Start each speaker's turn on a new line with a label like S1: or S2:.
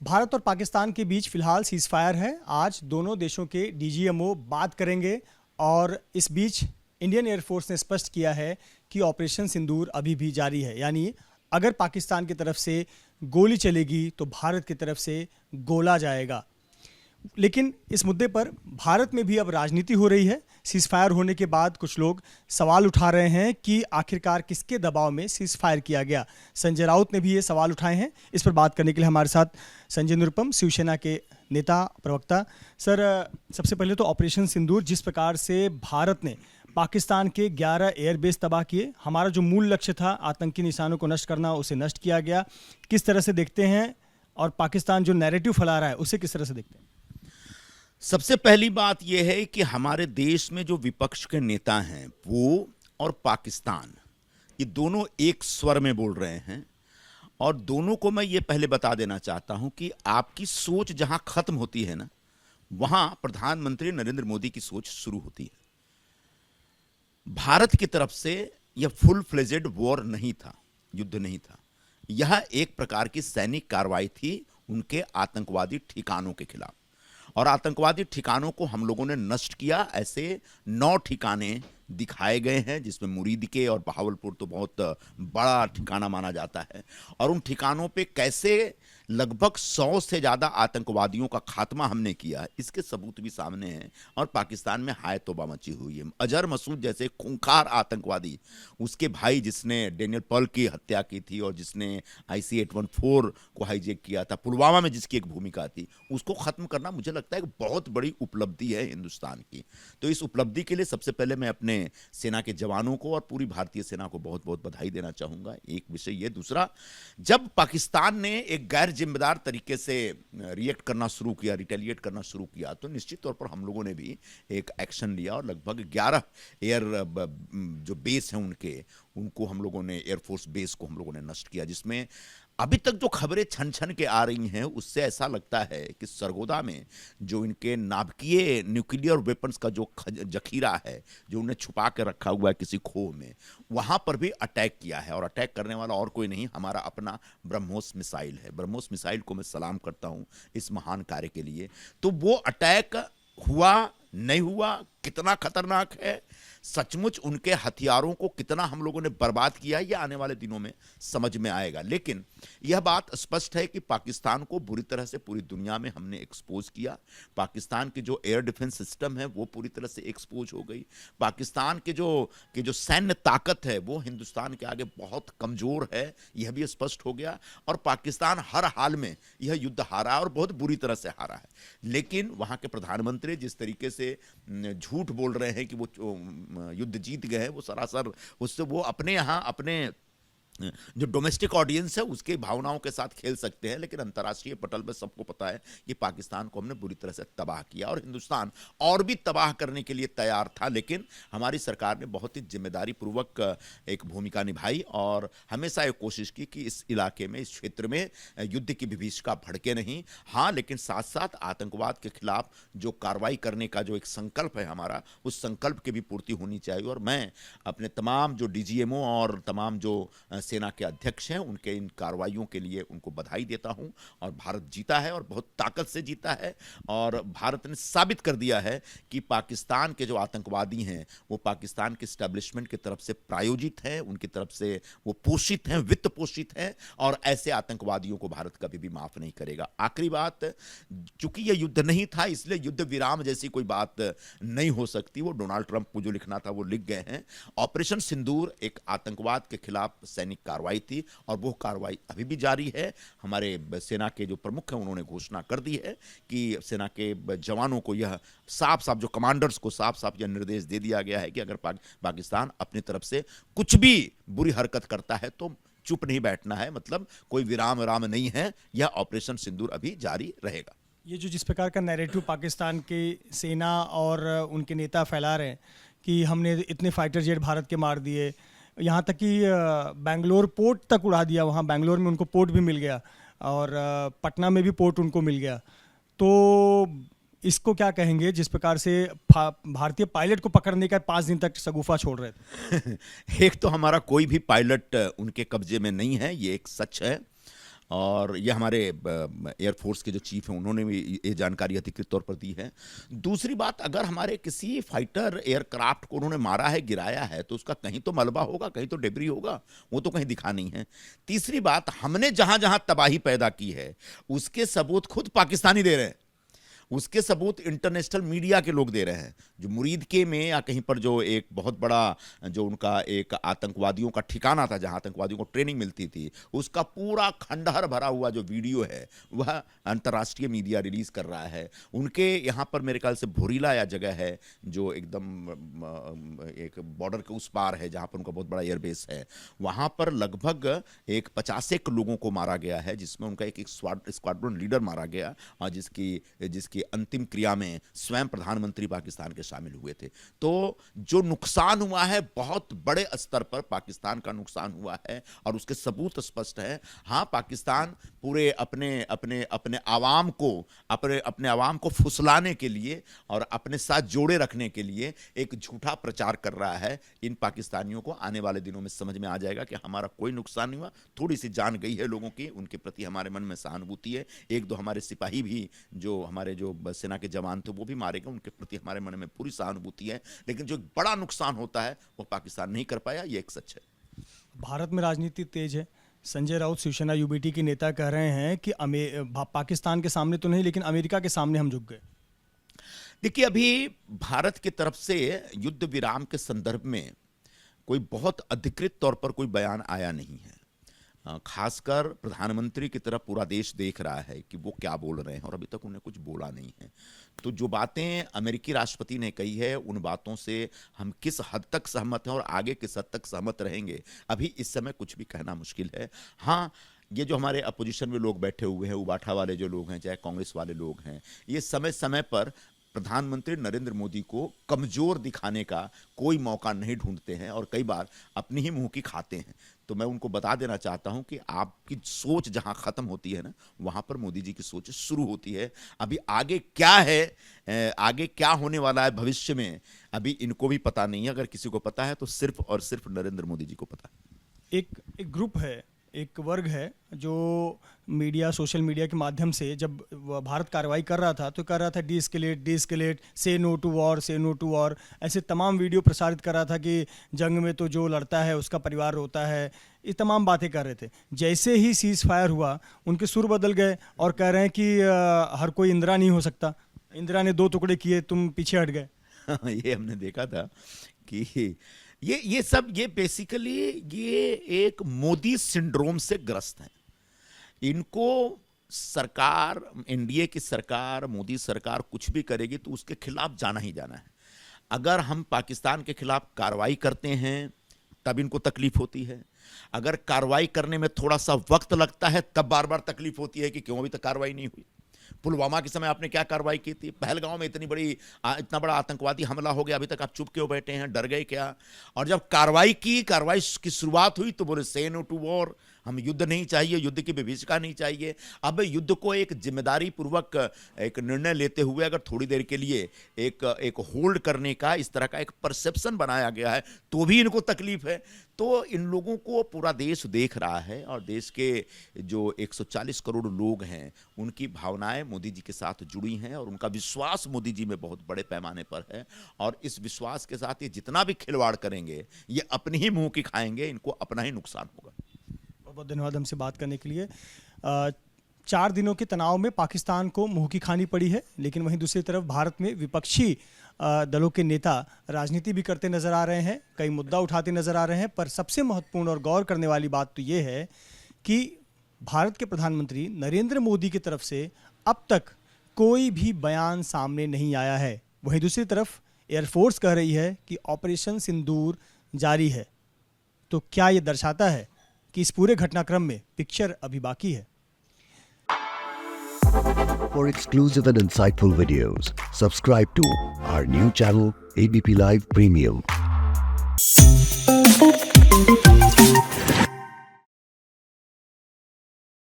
S1: भारत और पाकिस्तान के बीच फिलहाल सीज फायर है। आज दोनों देशों के डीजीएमओ बात करेंगे और इस बीच इंडियन एयरफोर्स ने स्पष्ट किया है कि ऑपरेशन सिंदूर अभी भी जारी है। यानी अगर पाकिस्तान की तरफ से गोली चलेगी तो भारत की तरफ से गोला जाएगा। लेकिन इस मुद्दे पर भारत में भी अब राजनीति हो रही है। सीज फायर होने के बाद कुछ लोग सवाल उठा रहे हैं कि आखिरकार किसके दबाव में सीज फायर किया गया। संजय राउत ने भी ये सवाल उठाए हैं। इस पर बात करने के लिए हमारे साथ संजय निरुपम, शिवसेना के नेता प्रवक्ता। सर, सबसे पहले तो ऑपरेशन सिंदूर, जिस प्रकार से भारत ने पाकिस्तान के 11 एयरबेस तबाह किए, हमारा जो मूल लक्ष्य था आतंकी निशानों को नष्ट करना, उसे नष्ट किया गया। किस तरह से देखते हैं और पाकिस्तान जो नैरेटिव फैला रहा है उसे किस तरह से देखते हैं?
S2: सबसे पहली बात यह है कि हमारे देश में जो विपक्ष के नेता हैं वो और पाकिस्तान, ये दोनों एक स्वर में बोल रहे हैं। और दोनों को मैं ये पहले बता देना चाहता हूं कि आपकी सोच जहां खत्म होती है ना, वहां प्रधानमंत्री नरेंद्र मोदी की सोच शुरू होती है। भारत की तरफ से यह फुल फ्लेजेड वॉर नहीं था, युद्ध नहीं था। यह एक प्रकार की सैनिक कार्रवाई थी उनके आतंकवादी ठिकानों के खिलाफ। और आतंकवादी ठिकानों को हम लोगों ने नष्ट किया। ऐसे 9 ठिकाने दिखाए गए हैं, जिसमें मुरीद के और बहावलपुर तो बहुत बड़ा ठिकाना माना जाता है। और उन ठिकानों पे कैसे लगभग 100 से ज़्यादा आतंकवादियों का खात्मा हमने किया, इसके सबूत भी सामने हैं। और पाकिस्तान में हाय तौबा मची हुई है। अजहर मसूद जैसे खूंखार आतंकवादी, उसके भाई जिसने डेनियल पर्ल की हत्या की थी और जिसने IC-814 को हाईजैक किया था, पुलवामा में जिसकी एक भूमिका थी, उसको ख़त्म करना मुझे लगता है एक बहुत बड़ी उपलब्धि है हिंदुस्तान की। तो इस उपलब्धि के लिए सबसे पहले मैं अपने सेना के जवानों को और पूरी भारतीय सेना को बहुत बहुत बधाई देना चाहूँगा। एक विषय ये। दूसरा, जब पाकिस्तान ने एक गैर जिम्मेदार तरीके से रिएक्ट करना शुरू किया, रिटेलिएट करना शुरू किया, तो निश्चित तौर पर हम लोगों ने भी एक एक्शन लिया और लगभग 11 एयर जो बेस हैं उनको हम लोगों ने, एयरफोर्स बेस को हम लोगों ने नष्ट किया। जिसमें अभी तक जो खबरें छन छन के आ रही हैं उससे ऐसा लगता है कि सरगोदा में जो इनके नाभिकीय न्यूक्लियर वेपन्स का जो जखीरा है, जो उन्हें छुपा के रखा हुआ है किसी खोह में, वहां पर भी अटैक किया है। और अटैक करने वाला और कोई नहीं, हमारा अपना ब्रह्मोस मिसाइल है। ब्रह्मोस मिसाइल को मैं सलाम करता हूं इस महान कार्य के लिए। तो वो अटैक हुआ नहीं हुआ, कितना खतरनाक है, सचमुच उनके हथियारों को कितना हम लोगों ने बर्बाद किया, यह आने वाले दिनों में समझ में आएगा। लेकिन यह बात स्पष्ट है कि पाकिस्तान को बुरी तरह से पूरी दुनिया में हमने एक्सपोज किया। पाकिस्तान की जो एयर डिफेंस सिस्टम है वो पूरी तरह से एक्सपोज हो गई। पाकिस्तान के जो सैन्य ताकत है वो हिंदुस्तान के आगे बहुत कमजोर है, यह भी स्पष्ट हो गया। और पाकिस्तान हर हाल में यह युद्ध हारा है और बहुत बुरी तरह से हारा है। लेकिन वहां के प्रधानमंत्री जिस तरीके से झूठ बोल रहे हैं कि वो युद्ध जीत गए हैं, वो सरासर उससे वो अपने यहाँ अपने जो डोमेस्टिक ऑडियंस है उसके भावनाओं के साथ खेल सकते हैं। लेकिन अंतर्राष्ट्रीय पटल पर सबको पता है कि पाकिस्तान को हमने बुरी तरह से तबाह किया और हिंदुस्तान और भी तबाह करने के लिए तैयार था। लेकिन हमारी सरकार ने बहुत ही जिम्मेदारी पूर्वक एक भूमिका निभाई और हमेशा ये कोशिश की कि इस इलाके में, इस क्षेत्र में युद्ध की विभीषिका भड़के नहीं। हाँ, लेकिन साथ साथ आतंकवाद के खिलाफ जो कार्रवाई करने का जो एक संकल्प है हमारा, उस संकल्प की भी पूर्ति होनी चाहिए। और मैं अपने तमाम जो DGMO और तमाम जो सेना के अध्यक्ष हैं उनके इन कार्रवाइयों के लिए उनको बधाई देता हूं। और भारत जीता है और बहुत ताकत से जीता है। और भारत ने साबित कर दिया है कि पाकिस्तान के जो आतंकवादी हैं वो पाकिस्तान के एस्टेब्लिशमेंट की तरफ से प्रायोजित हैं, उनकी तरफ से वो पोषित हैं, वित्त पोषित हैं। और ऐसे आतंकवादियों को भारत कभी भी माफ नहीं करेगा। आखिरी बात, चूंकि यह युद्ध नहीं था इसलिए युद्ध विराम जैसी कोई बात नहीं हो सकती। वो डोनाल्ड ट्रंप को जो लिखना था वो लिख गए हैं। ऑपरेशन सिंदूर एक आतंकवाद के खिलाफ सैनिक कार्रवाई थी और वो कार्रवाई अभी भी जारी है। हमारे सेना के जो प्रमुख हैं उन्होंने घोषणा कर दी है कि सेना के जवानों को यह साफ साफ, जो कमांडर्स को साफ साफ यह निर्देश दे दिया गया है कि अगर पाकिस्तान अपनी तरफ से कुछ भी बुरी हरकत करता है तो चुप नहीं बैठना है। मतलब कोई विराम नहीं है, यह ऑपरेशन सिंदूर अभी जारी रहेगा।
S1: ये जो जिस प्रकार का नैरेटिव पाकिस्तान की सेना और उनके नेता फैला रहे हैं कि हमने इतने फाइटर जेट भारत के मार दिए, यहाँ तक कि बेंगलोर पोर्ट तक उड़ा दिया, वहाँ बेंगलोर में उनको पोर्ट भी मिल गया और पटना में भी पोर्ट उनको मिल गया। तो इसको क्या कहेंगे, जिस प्रकार से भारतीय पायलट को पकड़ने का 5 दिन तक शगुफा छोड़ रहे थे?
S2: एक तो हमारा कोई भी पायलट उनके कब्जे में नहीं है, ये एक सच है। और ये हमारे एयरफोर्स के जो चीफ हैं उन्होंने भी ये जानकारी अधिकृत तौर पर दी है। दूसरी बात, अगर हमारे किसी फाइटर एयरक्राफ्ट को उन्होंने मारा है, गिराया है, तो उसका कहीं तो मलबा होगा, कहीं तो डेब्री होगा, वो तो कहीं दिखा नहीं है। तीसरी बात, हमने जहां जहां तबाही पैदा की है उसके सबूत खुद पाकिस्तानी दे रहे हैं, उसके सबूत इंटरनेशनल मीडिया के लोग दे रहे हैं। जो मुरीदके में या कहीं पर जो एक बहुत बड़ा जो उनका एक आतंकवादियों का ठिकाना था, जहां आतंकवादियों को ट्रेनिंग मिलती थी, उसका पूरा खंडहर भरा हुआ जो वीडियो है वह अंतर्राष्ट्रीय मीडिया रिलीज कर रहा है। उनके यहाँ पर मेरे ख्याल से भोरीला या जगह है जो एकदम एक बॉर्डर के उस पार है, जहाँ पर उनका बहुत बड़ा एयरबेस है, वहाँ पर लगभग एक 50 लोगों को मारा गया है, जिसमें उनका एक स्क्वाड्रन लीडर मारा गया, और जिसकी अंतिम क्रिया में स्वयं प्रधानमंत्री पाकिस्तान के शामिल हुए थे। तो जो नुकसान हुआ है बहुत बड़े स्तर पर पाकिस्तान का नुकसान हुआ है और उसके सबूत स्पष्ट है। हाँ, पाकिस्तान पूरे अपने आवाम को फुसलाने के लिए और अपने साथ जोड़े रखने के लिए एक झूठा प्रचार कर रहा है। इन पाकिस्तानियों को आने वाले दिनों में समझ में आ जाएगा कि हमारा कोई नुकसान नहीं हुआ, थोड़ी सी जान गई है लोगों की, उनके प्रति हमारे मन में सहानुभूति है। एक दो हमारे सिपाही भी जो हमारे जो सेना के जवान थे वो भी मारे गए, उनके प्रति हमारे मन में पूरी सहानुभूति है। लेकिन जो बड़ा नुकसान होता है वो पाकिस्तान नहीं कर पाया, ये एक सच है।
S1: भारत में राजनीति तेज है। संजय राउत शिवसेना यूबीटी के नेता कह रहे हैं कि पाकिस्तान के सामने तो नहीं लेकिन अमेरिका के सामने हम झुक गए।
S2: देखिए, अभी भारत की तरफ से युद्ध विराम के संदर्भ में कोई बहुत अधिकृत तौर पर कोई बयान आया नहीं है। खासकर प्रधानमंत्री की तरफ पूरा देश देख रहा है कि वो क्या बोल रहे हैं, और अभी तक उन्हें कुछ बोला नहीं है। तो जो बातें अमेरिकी राष्ट्रपति ने कही है उन बातों से हम किस हद तक सहमत हैं और आगे किस हद तक सहमत रहेंगे, अभी इस समय कुछ भी कहना मुश्किल है। हाँ, ये जो हमारे अपोजिशन में लोग बैठे हुए हैं, उबाठा वाले जो लोग हैं, चाहे कांग्रेस वाले लोग हैं, ये समय समय पर प्रधानमंत्री नरेंद्र मोदी को कमजोर दिखाने का कोई मौका नहीं ढूंढते हैं और कई बार अपनी ही मुंह की खाते हैं। तो मैं उनको बता देना चाहता हूं कि आपकी सोच जहां खत्म होती है ना, वहां पर मोदी जी की सोच शुरू होती है। अभी आगे क्या है, आगे क्या होने वाला है भविष्य में, अभी इनको भी पता नहीं है। अगर किसी को पता है तो सिर्फ और सिर्फ नरेंद्र मोदी जी को पता है।
S1: एक ग्रुप है, एक वर्ग है जो मीडिया, सोशल मीडिया के माध्यम से जब भारत कार्रवाई कर रहा था तो कर रहा था डी एस्केलेट, से नो टू वॉर, ऐसे तमाम वीडियो प्रसारित कर रहा था कि जंग में तो जो लड़ता है उसका परिवार रोता है, ये तमाम बातें कर रहे थे। जैसे ही सीज फायर हुआ उनके सुर बदल गए और कह रहे हैं कि हर कोई इंदिरा नहीं हो सकता, इंदिरा ने 2 टुकड़े किए, तुम पीछे हट गए।
S2: ये हमने देखा था कि ये बेसिकली ये एक मोदी सिंड्रोम से ग्रस्त है। इनको सरकार, एनडीए की सरकार, मोदी सरकार कुछ भी करेगी तो उसके खिलाफ जाना ही जाना है। अगर हम पाकिस्तान के खिलाफ कार्रवाई करते हैं तब इनको तकलीफ होती है, अगर कार्रवाई करने में थोड़ा सा वक्त लगता है तब बार बार तकलीफ होती है कि क्यों अभी तक कार्रवाई नहीं हुई। पुलवामा के समय आपने क्या कार्रवाई की थी, पहलगांव में इतना बड़ा आतंकवादी हमला हो गया, अभी तक आप चुप क्यों बैठे हैं, डर गए क्या? और जब कार्रवाई की शुरुआत हुई तो बोले से नो टू वॉर, हम युद्ध नहीं चाहिए, युद्ध की विभीषिका नहीं चाहिए। अब युद्ध को एक जिम्मेदारी पूर्वक एक निर्णय लेते हुए अगर थोड़ी देर के लिए एक होल्ड करने का इस तरह का एक परसेप्शन बनाया गया है तो भी इनको तकलीफ है। तो इन लोगों को पूरा देश देख रहा है और देश के जो 140 करोड़ लोग हैं उनकी भावनाएं मोदी जी के साथ जुड़ी हैं और उनका विश्वास मोदी जी में बहुत बड़े पैमाने पर है। और इस विश्वास के साथ ये जितना भी खिलवाड़ करेंगे ये अपनी ही मुंह की खाएंगे, इनको अपना ही नुकसान होगा।
S1: बहुत धन्यवाद हमसे बात करने के लिए। 4 दिनों के तनाव में पाकिस्तान को मुंह की खानी पड़ी है, लेकिन वहीं दूसरी तरफ भारत में विपक्षी दलों के नेता राजनीति भी करते नजर आ रहे हैं, कई मुद्दा उठाते नजर आ रहे हैं। पर सबसे महत्वपूर्ण और गौर करने वाली बात तो ये है कि भारत के प्रधानमंत्री नरेंद्र मोदी की तरफ से अब तक कोई भी बयान सामने नहीं आया है। वहीं दूसरी तरफ एयरफोर्स कह रही है कि ऑपरेशन सिंदूर जारी है। तो क्या ये दर्शाता है कि इस पूरे घटनाक्रम में पिक्चर अभी बाकी है?
S3: For exclusive and insightful videos, subscribe to our new channel ABP Live Premium.